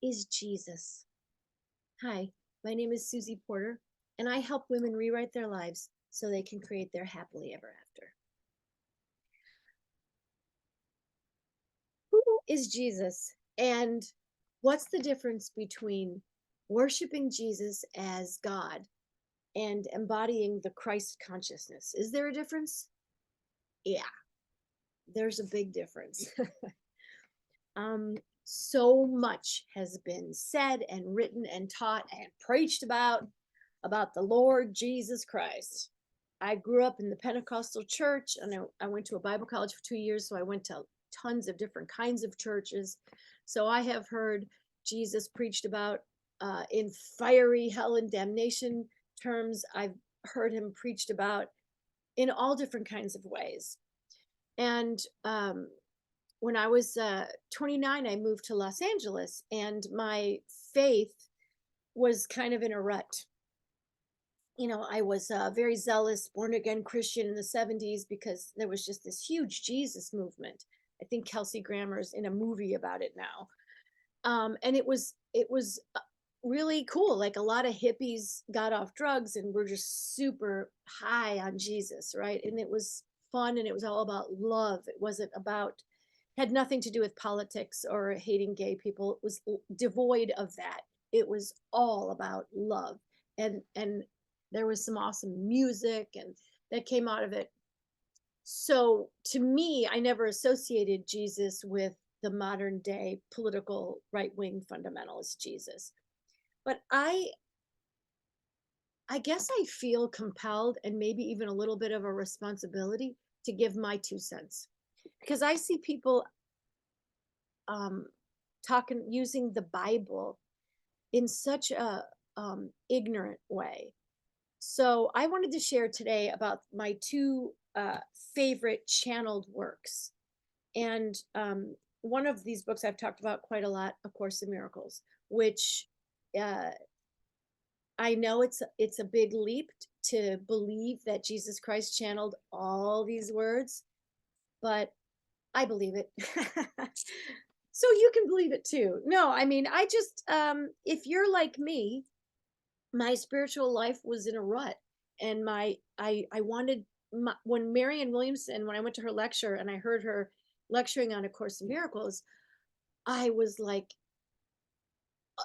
is Jesus? Hi, my name is Susie Porter, and I help women rewrite their lives so they can create their happily ever after. Who is Jesus? And what's the difference between worshiping Jesus as God and embodying the Christ consciousness? Is there a difference? Yeah, there's a big difference. um, so much has been said and written and taught and preached about the Lord Jesus Christ. I grew up in the Pentecostal church, and I went to a Bible college for 2 years, so I went to tons of different kinds of churches. So I have heard Jesus preached about in fiery hell and damnation terms. I've heard him preached about in all different kinds of ways. And when I was 29, I moved to Los Angeles, and my faith was kind of in a rut. I was a very zealous born again Christian in the 70s because there was just this huge Jesus movement. I think Kelsey Grammer's in a movie about it now. And it was really cool. Like a lot of hippies got off drugs and were just super high on Jesus, right? And it was fun, and it was all about love. It wasn't about had nothing to do with politics or hating gay people. It was devoid of that. It was all about love. And there was some awesome music and that came out of it. So to me, I never associated Jesus with the modern day political right wing fundamentalist Jesus. But I guess I feel compelled and maybe even a little bit of a responsibility to give my 2 cents, because I see people um, talking using the Bible in such a ignorant way. So I wanted to share today about my two favorite channeled works. And one of these books I've talked about quite a lot, A Course in Miracles, which uh, I know it's a big leap to believe that Jesus Christ channeled all these words, but I believe it. So you can believe it too. No, I mean, I just if you're like me, my spiritual life was in a rut, and I wanted when Marianne Williamson, when I went to her lecture and I heard her lecturing on A Course in Miracles, I was like,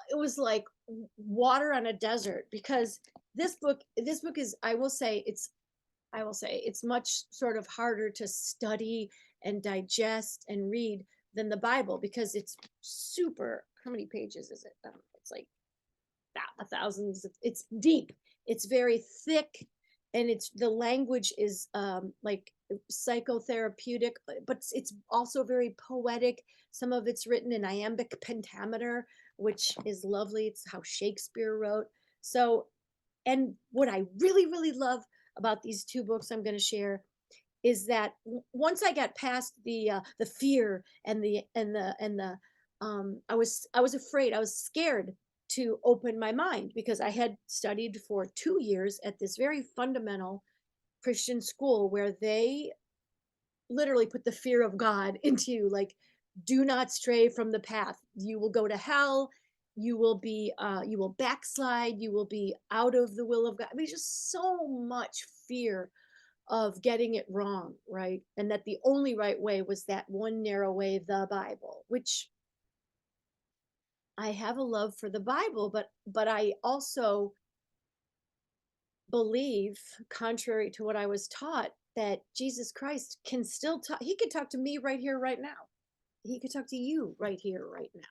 it was like water on a desert, because this book is, I will say it's much sort of harder to study and digest and read than the Bible, because it's super, how many pages is it? It's like thousands. It's deep. It's very thick, and it's the language is like psychotherapeutic, but it's also very poetic. Some of it's written in iambic pentameter, which is lovely. It's how Shakespeare wrote. So, and what I really, really love about these two books I'm going to share is that once I got past the fear and the I was afraid, I was scared to open my mind, because I had studied for 2 years at this very fundamental Christian school where they literally put the fear of God into you, like, do not stray from the path. You will go to hell. You will backslide. You will be out of the will of God. I mean, just so much fear of getting it wrong, right? And that the only right way was that one narrow way, the Bible, which I have a love for the Bible, but I also believe, contrary to what I was taught, that Jesus Christ can still talk. He could talk to me right here, right now. He could talk to you right here, right now.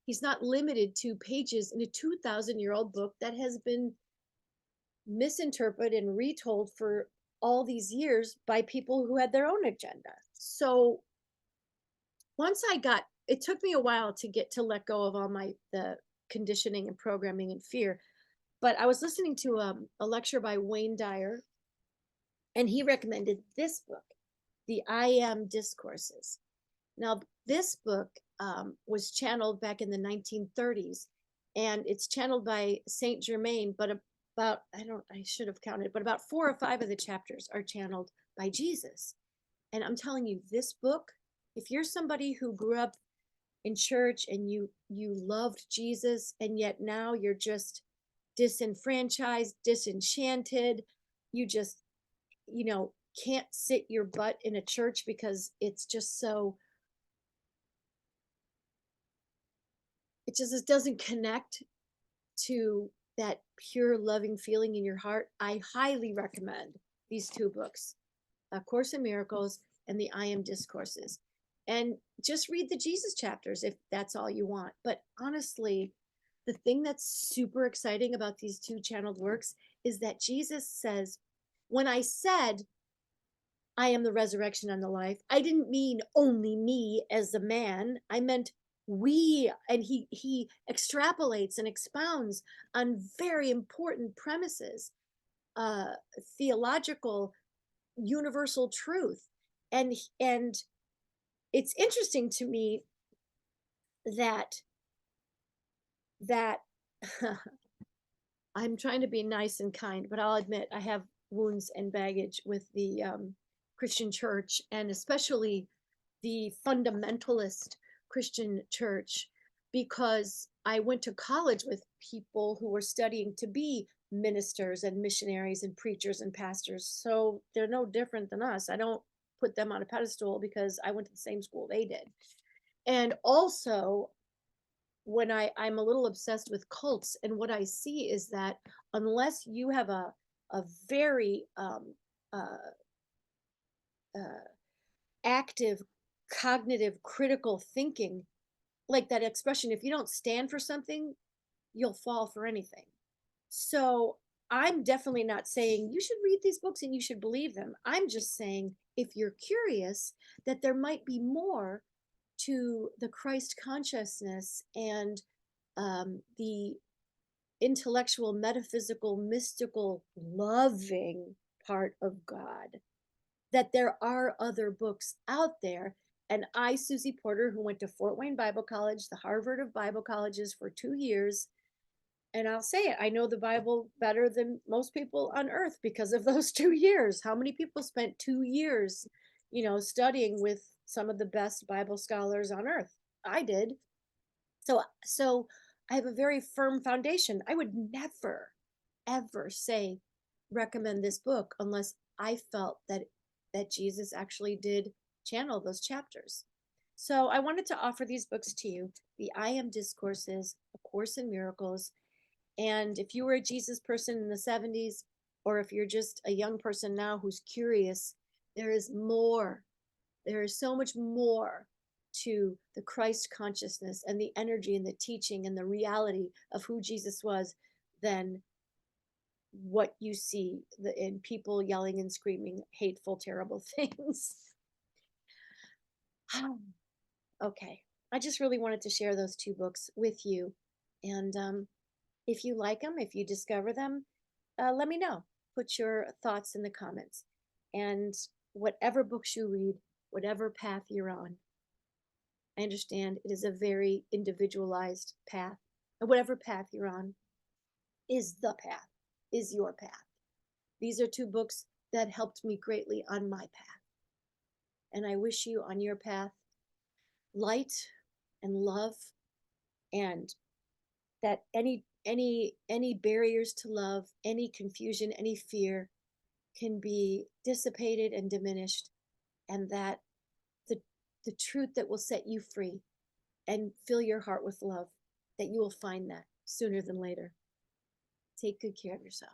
He's not limited to pages in a 2,000-year-old book that has been misinterpreted and retold for all these years by people who had their own agenda. So once I got, it took me a while to get to let go of all the conditioning and programming and fear. But I was listening to a lecture by Wayne Dyer, and he recommended this book, the I Am Discourses. Now, this book was channeled back in the 1930s, and it's channeled by Saint Germain, but I should have counted, but about 4 or 5 of the chapters are channeled by Jesus. And I'm telling you, this book, if you're somebody who grew up in church and you loved Jesus, and yet now you're just disenfranchised, disenchanted. You just, you know, can't sit your butt in a church because it's just so, it doesn't connect to that pure loving feeling in your heart. I highly recommend these two books, A Course in Miracles and the I Am Discourses. And just read the Jesus chapters if that's all you want. But honestly, the thing that's super exciting about these two channeled works is that Jesus says, when I said I am the resurrection and the life, I didn't mean only me as a man. I meant we. And he extrapolates and expounds on very important premises, uh, theological, universal truth. And it's interesting to me that that I'm trying to be nice and kind, but I'll admit I have wounds and baggage with the Christian church, and especially the fundamentalist Christian church, because I went to college with people who were studying to be ministers and missionaries and preachers and pastors. So they're no different than us. I don't put them on a pedestal because I went to the same school they did. And also, I'm a little obsessed with cults, and what I see is that unless you have a very uh, uh, active cognitive critical thinking, like that expression, if you don't stand for something, you'll fall for anything. So I'm definitely not saying you should read these books and you should believe them. I'm just saying, if you're curious, that there might be more to the Christ consciousness and the intellectual, metaphysical, mystical, loving part of God, that there are other books out there. And I, Susie Porter, who went to Fort Wayne Bible College, the Harvard of Bible colleges for 2 years, and I'll say it, I know the Bible better than most people on earth because of those 2 years. How many people spent 2 years, studying with some of the best Bible scholars on earth? I did. So I have a very firm foundation. I would never, ever say recommend this book unless I felt that Jesus actually did channel those chapters. So I wanted to offer these books to you: the I Am Discourses, A Course in Miracles. And if you were a Jesus person in the 70s, or if you're just a young person now who's curious, there is more. There is so much more to the Christ consciousness and the energy and the teaching and the reality of who Jesus was than what you see in people yelling and screaming hateful, terrible things. Okay. I just really wanted to share those two books with you. And if you like them, if you discover them, let me know. Put your thoughts in the comments. And whatever books you read, whatever path you're on, I understand it is a very individualized path. And whatever path you're on is the path, is your path. These are two books that helped me greatly on my path. And I wish you on your path light and love, and that any barriers to love, any confusion, any fear can be dissipated and diminished, and that the the truth that will set you free and fill your heart with love, that you will find that sooner than later. Take good care of yourself.